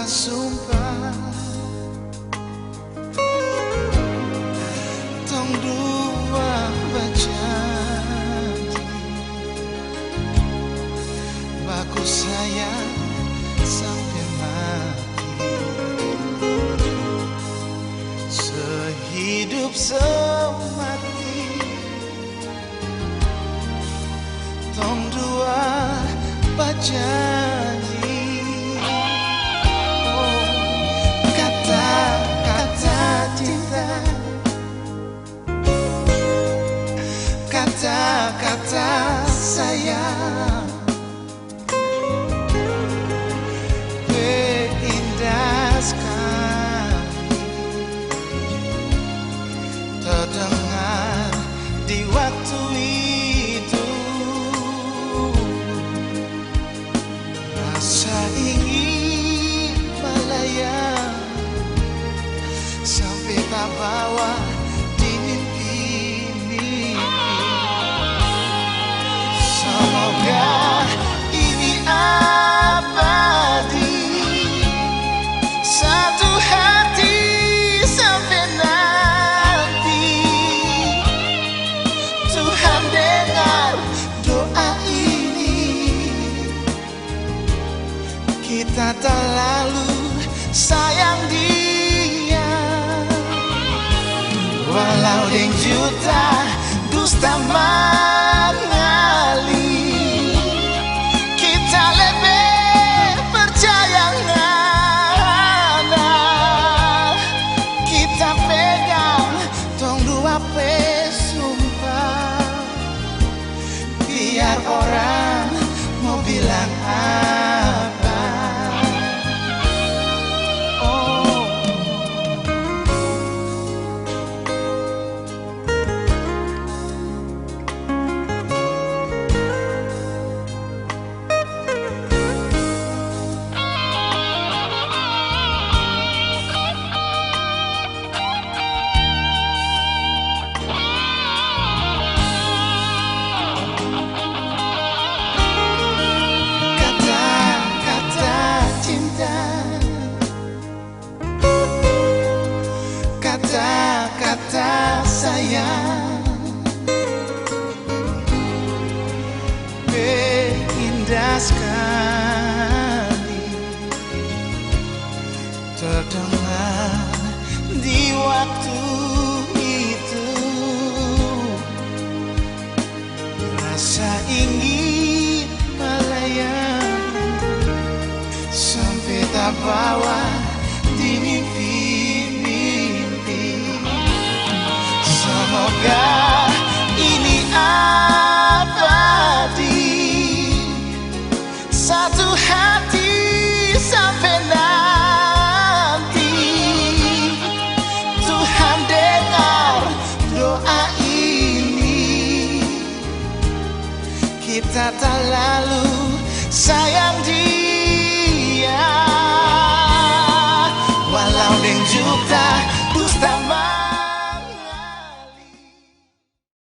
sumpah tong dua berjanji baku sayang sampai mati, sehidup semati tong dua berjanji. Kata-kata sayang indah sekali terdengar di waktu itu. Rasa ingin melayang sampai tak bawa di mimpi-mimpi. Semoga ini abadi, satu hati sampai nanti. Tuhan dengar doa ini, kita terlalu sayang dia. Walau deng juta dusta mengali, kita lebih percaya ngana. Kita pegang tong dua sumpah, biar orang mau bilang apa. Kata-kata sayang indah sekali terdengar di waktu itu. Rasa ingin melayang sampai tak bawa di mimpi. Semoga ini abadi, satu hati sampai nanti. Tuhan dengar doa ini, kita terlalu sayang dia. Walau deng juta